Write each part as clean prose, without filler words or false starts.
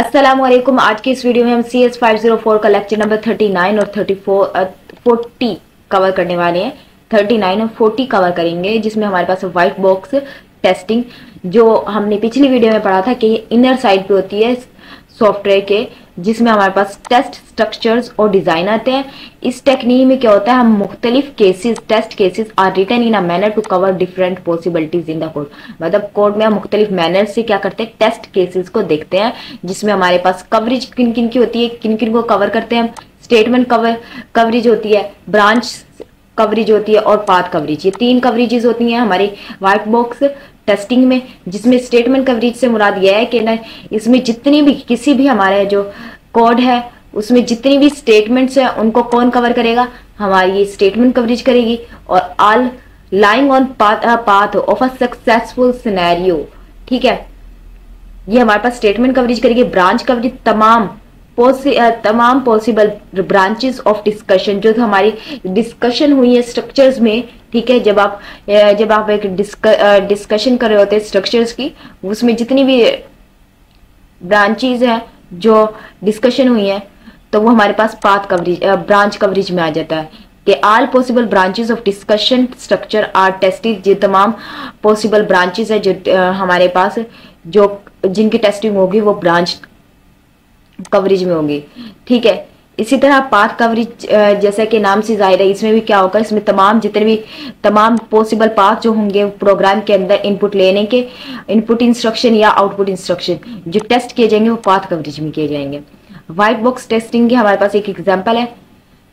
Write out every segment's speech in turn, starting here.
अस्सलामुअलैकुम। आज की इस वीडियो में हम CS504 का लेक्चर नंबर 39 और 40 कवर करने वाले हैं। 39 और 40 कवर करेंगे, जिसमें हमारे पास व्हाइट बॉक्स टेस्टिंग, जो हमने पिछली वीडियो में पढ़ा था कि इनर साइड पे होती है सॉफ्टवेयर के, जिसमें हमारे पास टेस्ट स्ट्रक्चर्स और डिजाइन आते हैं। इस टेक्निक में क्या होता है, हम मुख्तलिफ cases, test cases are written in a manner to cover different possibilities in the code. मतलब कोड में हम मुख्तलिफ मैनर से क्या करते हैं, टेस्ट केसेस को देखते हैं, जिसमें हमारे पास कवरेज किन किन की होती है, किन किन को कवर करते हैं। स्टेटमेंट कवरेज होती है, ब्रांच कवरेज होती है और पाथ कवरेज। ये तीन कवरेजेस होती हैं हमारे व्हाइट बॉक्स टेस्टिंग में, जिसमें स्टेटमेंट कवरेज से मुराद यह है कि ना, इसमें जितनी भी किसी भी हमारे जो कोड है उसमें जितनी भी स्टेटमेंट्स हैं उनको कौन कवर करेगा, हमारी ये स्टेटमेंट कवरेज करेगी। और all lying on path of a successful scenario, ठीक है, ये हमारे पास स्टेटमेंट कवरेज करेगी। ब्रांच कवरेज तमाम पॉसिबल ब्रांचेस ऑफ डिस्कशन, जो हमारी डिस्कशन हुई है स्ट्रक्चर्स में, ठीक है, जब आप एक डिस्कशन कर रहे होते हैं स्ट्रक्चर्स की, उसमें जितनी भी ब्रांचेस हैं जो डिस्कशन हुई है, तो वो हमारे पास पाथ कवरेज ब्रांच कवरेज में आ जाता है कि all possible branches of discussion structure are tested. जो तमाम पॉसिबल ब्रांचेस है जो हमारे पास, जो जिनकी टेस्टिंग होगी वो ब्रांच कवरेज में होंगी, ठीक है। इसी तरह पाथ कवरेज जैसा कि नाम से जाहिर है, इसमें भी क्या होगा, इसमें तमाम पॉसिबल पाथ जो होंगे प्रोग्राम के अंदर इनपुट लेने के, इनपुट इंस्ट्रक्शन या आउटपुट इंस्ट्रक्शन जो टेस्ट किए जाएंगे वो पाथ कवरेज में किए जाएंगे। व्हाइट बॉक्स टेस्टिंग की हमारे पास एक एग्जांपल है,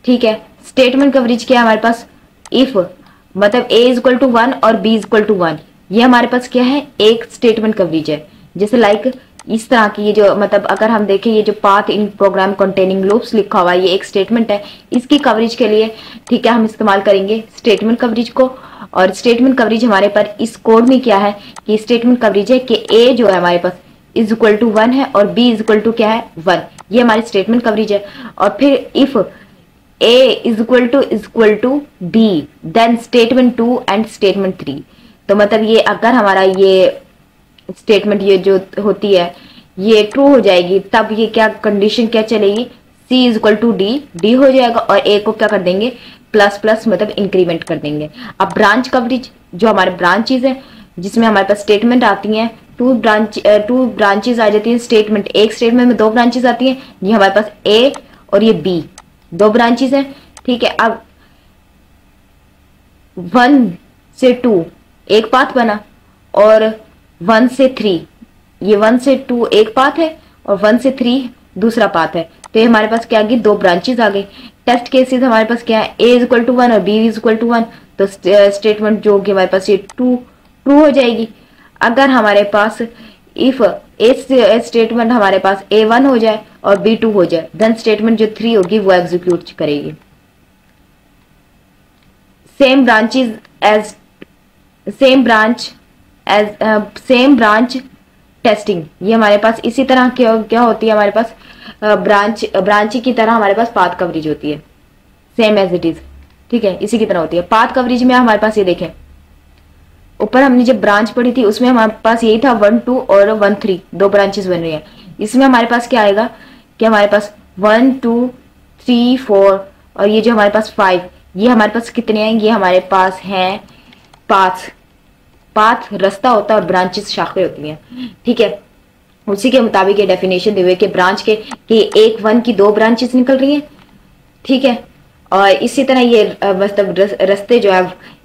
ठीक है। स्टेटमेंट कवरेज क्या है हमारे पास, इफ मतलब a इज इक्वल टू 1 और b इज इक्वल टू 1, ये हमारे पास क्या है, एक स्टेटमेंट कवरेज है। जैसे लाइक इस तरह की, ये जो मतलब अगर हम देखें, ये जो path in program containing loops लिखा हुआ है, ये एक स्टेटमेंट है। इसकी कवरेज के लिए, ठीक है, हम इस्तेमाल करेंगे स्टेटमेंट कवरेज को। और स्टेटमेंट कवरेज हमारे पर इस कोड में क्या है कि स्टेटमेंट कवरेज है कि a जो है हमारे पास इज इक्वल टू 1 है और b इज इक्वल टू क्या है, 1, ये हमारी स्टेटमेंट कवरेज है। और फिर if a is equal to b then statement 2 and statement 3, तो मतलब ये अगर हमारा ये स्टेटमेंट ये जो होती है ये ट्रू हो जाएगी, तब ये क्या कंडीशन क्या चलेगी, c is equal to D हो जाएगा और a को क्या कर देंगे, प्लस प्लस मतलब इंक्रीमेंट कर देंगे। अब ब्रांच कवरेज जो हमारे ब्रांचेज है, जिसमें हमारे पास स्टेटमेंट आती हैं, टू ब्रांचेज आ जाती है स्टेटमेंट, एक स्टेटमेंट में दो ब्रांचेज आती हैं, ये हमारे पास a और ये b दो ब्रांचेज हैं, ठीक है। अब 1 से 2 एक पाथ बना और 1 से 3, ये 1 से 2 एक पाथ है और 1 से 3 दूसरा पाथ है, तो ये हमारे पास क्या आ गई, दो ब्रांचेज आ गई। टेस्ट केसेस हमारे पास क्या है, a इज इक्वल टू 1 और b इज इक्वल टू 1, तो स्टेटमेंट जो होगी हमारे पास ये ट्रू हो जाएगी। अगर हमारे पास इफ स्टेटमेंट हमारे पास a1 हो जाए और b2 हो जाए, देन स्टेटमेंट जो 3 होगी वो एग्जीक्यूट करेगी। सेम ब्रांच टेस्टिंग, ये हमारे पास इसी तरह क्या होती है, हमारे पास ब्रांच की तरह हमारे पास पाथ कवरेज होती है, सेम एज इट इज, ठीक है, इसी की तरह होती है। पाथ कवरेज में हमारे पास ये देखें, ऊपर हमने जब ब्रांच पढ़ी थी उसमें हमारे पास यही था 1 2 और 1 3 दो ब्रांचेस बन रही हैं। इसमें हमारे पास क्या आएगा कि हमारे पास 1 2 3 4 और ये जो हमारे पास 5, ये हमारे पास कितने हैं, ये हमारे पास हैं पाथ रास्ता होता है और ब्रांचेस शाखें होती हैं, ठीक है। उसी के मुताबिक ये डेफिनेशन दे हुए कि ब्रांच के कि एक 1 की दो ब्रांचेस निकल रही हैं, ठीक है। और इसी तरह ये मतलब रास्ते जो है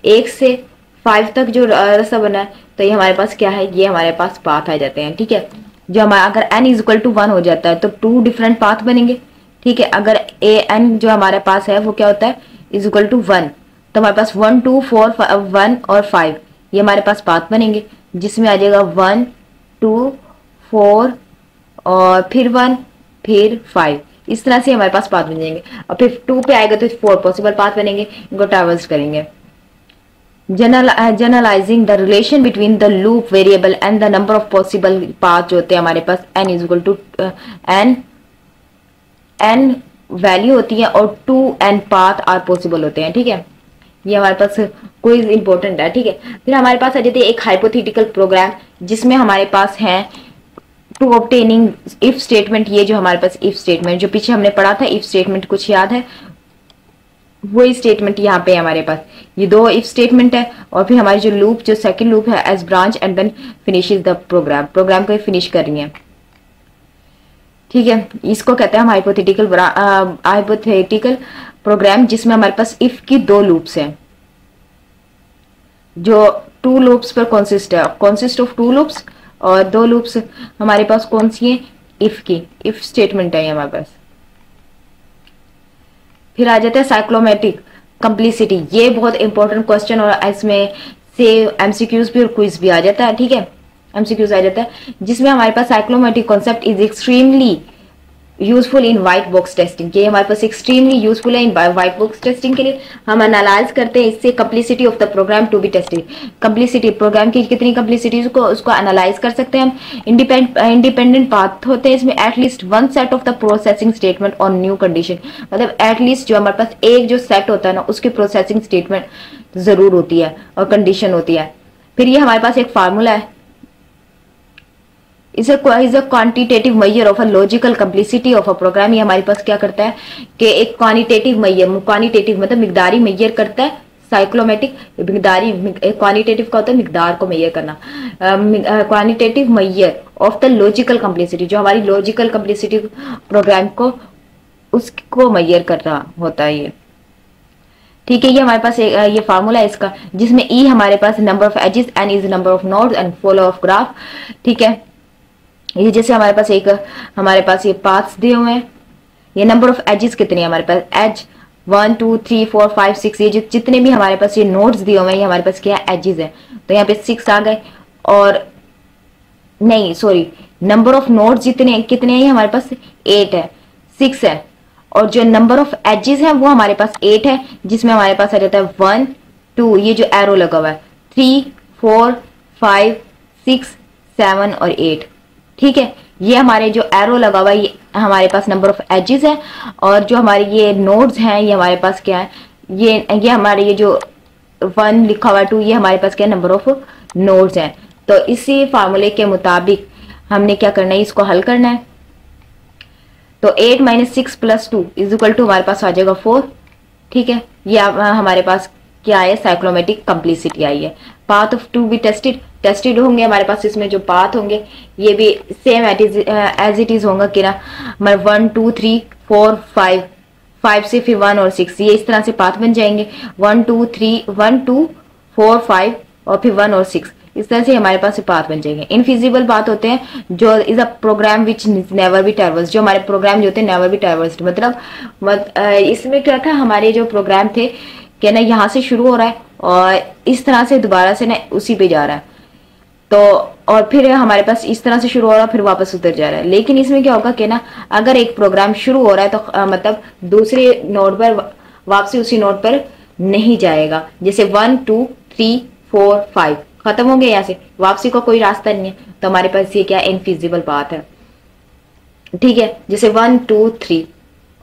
1 से 5 तक जो रास्ता बना है, तो ये हमारे पास क्या है, ये हमारे पास पाथ आ जाते हैं, ठीक है। जो हमारा अगर n इज इक्वल टू 1 हो जाता है तो 2 डिफरेंट पाथ बनेंगे, ठीक है। अगर an जो हमारे पास है वो क्या होता है, इज इक्वल टू 1, तो हमारे पास 1 2 4 1 और 5 ये हमारे पास पाथ बनेंगे, जिसमें आ जाएगा 1 2 4 और फिर 1 फिर 5, इस तरह से हमारे पास पाथ बन जाएंगे। और फिर 2 पे आएगा तो 4 पॉसिबल पाथ बनेंगे, इनको ट्रैवर्स करेंगे। Generalising the relation between the loop variable and the number of possible path जो होते हैं हमारे पास, n is equal to n value होती है और 2n पाथ आर पॉसिबल होते हैं, ठीक है। ये हमारे पास क्विज इंपॉर्टेंट है, ठीक है। फिर हमारे पास आ जाती है एक हाइपोथेटिकल प्रोग्राम, जिसमें हमारे पास हैं टू ऑब्टेनिंग इफ स्टेटमेंट, ये जो हमारे पास इफ स्टेटमेंट जो पीछे हमने पढ़ा था, इफ स्टेटमेंट कुछ याद है, वही स्टेटमेंट यहाँ पे हमारे पास, ये दो इफ स्टेटमेंट है और फिर हमारी जो लूप, जो सेकंड लूप है as branch and then finishes the program, program को फिनिश कर रही है। ठीक है, इसको कहते हैं हम हाइपोथेटिकल प्रोग्राम, जिसमें हमारे पास इफ की दो लूप्स हैं, जो टू लूप्स पर कॉन्सिस्ट ऑफ टू लूप्स, और दो लूप्स हमारे पास कौन सी है, इफ की, इफ स्टेटमेंट है हमारे पास। फिर आ जाता है साइक्लोमेटिक कंप्लीसिटी, ये बहुत इंपॉर्टेंट क्वेश्चन और इसमें से एमसीक्यूज भी और क्विज भी आ जाता है। ठीक है, एमसीक्यूज आ जाता है, जिसमें हमारे पास cyclomatic concept is extremely useful in white box testing, ये हमारे पास एक्सट्रीमली यूजफुल है इन व्हाइट बॉक्स टेस्टिंग के लिए। हम एनालाइज करते हैं इससे complexity of the program to be tested, complexity program की कितनी कंप्लीसिटी को उसको एनालाइज कर सकते हैं हम। इंडिपेंडेंट पाथ होते हैं इसमें, at least one set of the processing statement on new condition, मतलब एटलीस्ट जो हमारे पास एक जो सेट होता है ना, उसकी प्रोसेसिंग स्टेटमेंट जरूर होती है और कंडीशन होती है। फिर ये हमारे पास एक फार्मूला है, is a quantitative measure of a logical complexity of a program. ये हमारे पास क्या करता है कि एक क्वांटिटेटिव मतलब मिकदारी मेजर करता है, साइक्लोमेटिक मिकदारी, क्वांटिटेटिव का होता है मिकदार को मेजर करना, quantitative measure of the logical complexity, जो हमारी लॉजिकल कंप्लीसिटी प्रोग्राम को उसको मेजर कर रहा होता है ये। ठीक है, ये हमारे पास ये फार्मूला है इसका, जिसमें ई हमारे पास number of edges, N is number of nodes and follow of graph. ठीक है, ये जैसे हमारे पास ये पाथ्स दिए हुए हैं, ये नंबर ऑफ एजेस कितने हैं हमारे पास, एज 1 2 3 4 5 6, ये जितने भी हमारे पास ये नोड्स दिए हुए हैं, ये हमारे पास क्या है, एजेस है। तो यहाँ पे 6 आ गए, और नहीं सॉरी, नंबर ऑफ नोड्स कितने हैं हमारे पास, 8 है, 6 है, और जो नंबर ऑफ एजेस है वो हमारे पास 8 है, जिसमें हमारे पास आ जाता है 1 2, ये जो एरो लगा हुआ है, 3 4 5 6 7 और 8। ठीक है, ये हमारे जो एरो लगा हुआ है ये हमारे पास नंबर ऑफ एजेस है, और जो हमारे ये नोड्स हैं ये हमारे पास क्या है, ये हमारे ये जो 1 लिखा हुआ है 2, ये हमारे पास क्या नंबर ऑफ नोड्स हैं। तो इसी फार्मूले के मुताबिक हमने क्या करना है, इसको हल करना है। तो 8 - 6 + 2 = हमारे पास आ जाएगा 4। ठीक है, ये हमारे पास क्या है, साइक्लोमेटिक कंप्लीसिटी आई है। Path of to be tested होंगे हमारे पास, इसमें जो पाथ होंगे ये भी सेम एज इट इज होगा कि ना, हमारे 1 2 3 4 5 से फिर 1 और 6, ये इस तरह से पाथ बन जाएंगे, 1 2 4 5 और फिर 1 और 6, इस तरह से हमारे पास पाथ बन जाएंगे। इनफिजिबल पाथ होते हैं जो is a program which never be traversed, जो हमारे प्रोग्राम जो होते हैं नेवर बी ट्रैवर्स्ड, मतलब इसमें क्या था, हमारे जो प्रोग्राम थे क्या ना, यहाँ से शुरू हो रहा है और इस तरह से दोबारा से ना उसी पे जा रहा है, तो और फिर हमारे पास इस तरह से शुरू हो रहा है फिर वापस उधर जा रहा है। लेकिन इसमें क्या होगा कि ना, अगर एक प्रोग्राम शुरू हो रहा है तो मतलब दूसरे नोड पर वापसी उसी नोड पर नहीं जाएगा, जैसे 1 2 3 4 5 खत्म हो गया, यहाँ से वापसी का कोई रास्ता नहीं है, तो हमारे पास ये क्या इनफिजिबल पाथ है। ठीक है, जैसे 1 2 3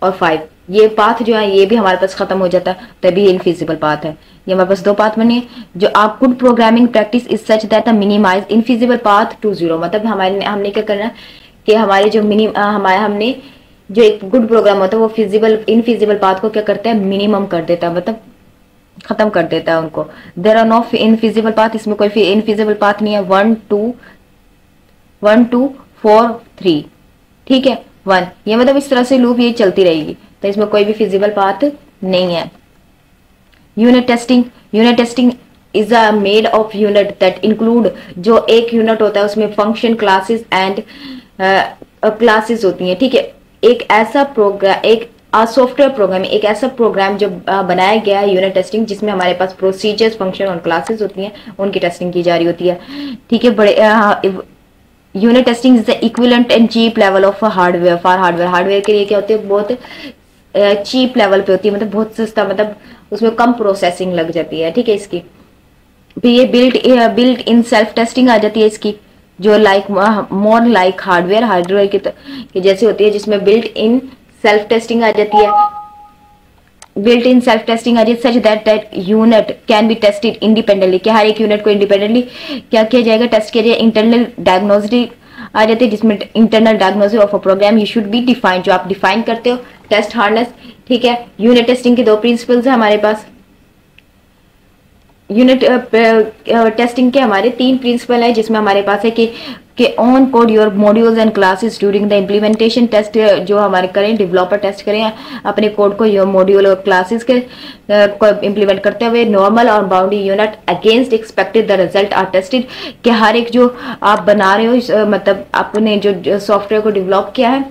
और 5 ये पाथ जो है ये भी हमारे पास खत्म हो जाता है, तभी इनफिजिबल पाथ है। ये हमारे पास दो पाथ बने, जो आप good programming practice is such that minimise infeasible path to 0, मतलब हमने क्या करना कि हमारे जो हमने जो एक गुड प्रोग्राम होता है वो इनफिजिबल पाथ को क्या करता है, मिनिमम कर देता है, मतलब खत्म कर देता है उनको। There are no infeasible path, इसमें कोई इनफिजिबल पाथ नहीं है। 1 2 4 3, ठीक है 1, ये मतलब इस तरह से लूप ये चलती रहेगी, तो इसमें कोई भी फिजिबल पाथ नहीं है। Unit testing is a made of unit that include, जो एक यूनिट होता है उसमें फंक्शन क्लासेस एंड क्लासेस होती हैं। ठीक है, एक ऐसा प्रोग्राम, एक सॉफ्टवेयर प्रोग्राम, एक ऐसा प्रोग्राम जो बनाया गया है यूनिट टेस्टिंग, जिसमें हमारे पास प्रोसीजर्स, फंक्शन और क्लासेस होती हैं, उनकी टेस्टिंग की जा रही होती है। ठीक है, बड़े unit testing is the equivalent and cheap level of hardware for hardware के लिए क्या होती है, बहुत चीप लेवल पे होती है, मतलब बहुत सस्ता, मतलब उसमें कम प्रोसेसिंग लग जाती है। ठीक है, इसकी फिर ये बिल्ट इन सेल्फ टेस्टिंग आ जाती है इसकी, जो मोर लाइक हार्डवेयर की जैसे होती है, जिसमें बिल्ट इन सेल्फ टेस्टिंग आ जाती है। बिल्ट इन सेल्फ टेस्टिंग आ जाती है such that unit can be tested independently, क्या हर एक यूनिट को इंडिपेंडेंटली क्या किया जाएगा, टेस्ट किया जाएगा। इंटरनल डायग्नोस्टिक आ जाती है, जिसमें internal diagnosis of a program you should be defined, जो आप डिफाइन करते हो, टेस्ट हार्डनेस, ठीक है। यूनिट टेस्टिंग के 2 प्रिंसिपल्स है हमारे पास। यूनिट टेस्टिंग के हमारे 3 प्रिंसिपल है, जिसमें हमारे पास है कि on code your modules and classes during the implementation test, जो हमारे करें डेवलपर टेस्ट करें अपने कोड को योर मॉड्यूल और क्लासेस के को इम्प्लीमेंट करते हुए। नॉर्मल और boundary unit against expected the result are tested, कि हर एक जो आप बना रहे हो मतलब आपने जो सॉफ्टवेयर को डेवलप किया है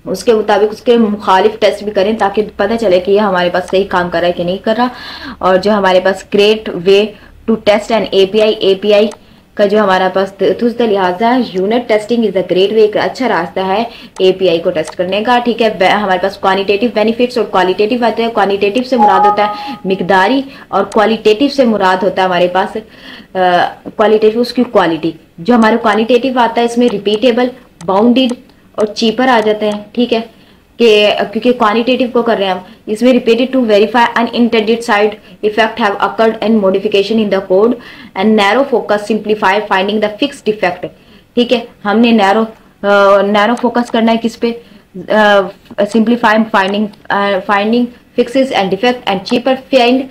उसके मुताबिक उसके मुखालिफ टेस्ट भी करें, ताकि पता चले कि ये हमारे पास सही काम कर रहा है कि नहीं कर रहा। और जो हमारे पास great way to test and API का जो हमारे पास तो लिहाजा unit testing is a great way, एक अच्छा रास्ता है एपीआई को टेस्ट करने का, ठीक है। हमारे पास क्वानिटेटिव बेनिफिट्स और क्वालिटेटिव आते हैं। क्वानिटेटिव से मुराद होता है मिकदारी, और क्वालिटेटिव से मुराद होता है हमारे पास क्वालिटेटिव उसकी क्वालिटी। जो हमारे क्वानिटेटिव आता है इसमें रिपीटेबल, बाउंडेड और चीपर आ जाते हैं, ठीक है, कि क्योंकि क्वानिटेटिव को कर रहे हैं हम, इसमें repeated to verify unintended side effect have occurred and modification in the code and narrow focus simplify finding the fixed defect, ठीक है। हमने नैरो फोकस करना है किस पे, simplify finding fixes and defect and cheaper find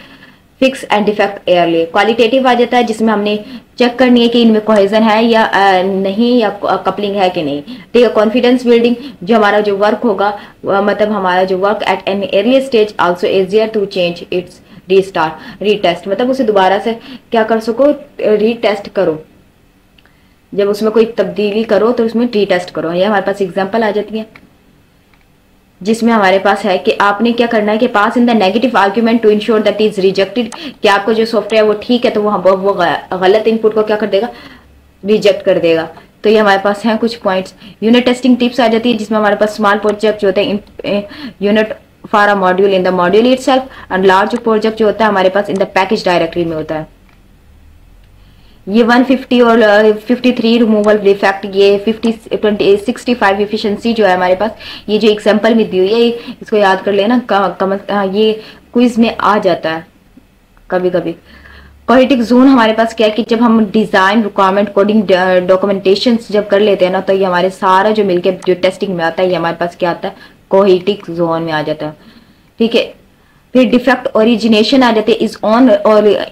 fix and defect early. Qualitative आ जाता है जिसमें हमने चेक करनी है कि इनमें कोहेजन है या नहीं, या कपलिंग है कि नहीं, ठीक है। कॉन्फिडेंस बिल्डिंग, जो हमारा जो वर्क होगा मतलब हमारा जो work at an early stage also easier to change its retest, मतलब उसे दोबारा से क्या कर सको, रीटेस्ट करो। जब उसमें कोई तब्दीली करो तो उसमें रीटेस्ट करो। ये हमारे पास एग्जाम्पल आ जाती है जिसमें हमारे पास है कि आपने क्या करना है कि pass in the negative argument to ensure that is rejected, कि आपको जो सॉफ्टवेयर वो ठीक है तो वो गलत इनपुट को क्या कर देगा, रिजेक्ट कर देगा। तो ये हमारे पास हैं कुछ पॉइंट्स। यूनिट टेस्टिंग टिप्स आ जाती है जिसमें हमारे पास स्मॉल प्रोजेक्ट जो होते हैं unit for a module in the module itself, and large project जो होता है हमारे पास इन द पैकेज डायरेक्टरी में होता है। ये 150 और 53 रिमूवल डिफेक्ट, ये 65 एफिशिएंसी जो है हमारे पास, ये जो एग्जांपल में दी हुई है इसको याद कर लेना, ये क्विज में आ जाता है कभी कभी। क्वालिटी जोन हमारे पास क्या है कि जब हम डिजाइन रिक्वायरमेंट कोडिंग डॉक्यूमेंटेशन जब कर लेते हैं ना, तो ये हमारे सारा जो मिलके जो टेस्टिंग में आता है ये हमारे पास क्या आता है, कोहेटिक जोन में आ जाता है, ठीक है। फिर डिफेक्ट ओरिजिनेशन आ जाते हैं,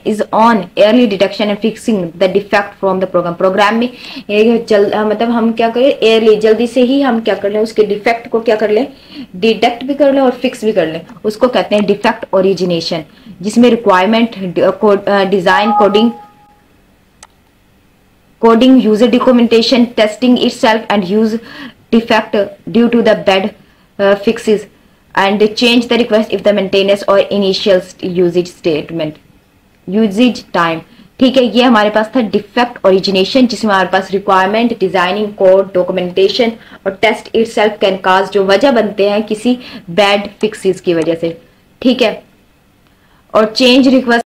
is on early detection and fixing the defect from the program में मतलब हम क्या करें, एयरली जल्दी से ही हम क्या कर लें, उसके डिफेक्ट को क्या कर लें, डिटेक्ट भी कर लें और फिक्स भी कर लें, उसको कहते हैं डिफेक्ट ओरिजिनेशन, जिसमें requirement design coding user documentation testing itself and use defect due to the bad fixes and change the request if the maintenance or initial usage time, ठीक है। ये हमारे पास था डिफेक्ट ओरिजिनेशन, जिसमें हमारे पास रिक्वायरमेंट डिजाइनिंग कोड डॉक्यूमेंटेशन और test itself can cause, जो वजह बनते हैं किसी बैड फिक्सेस की वजह से, ठीक है। और चेंज रिक्वेस्ट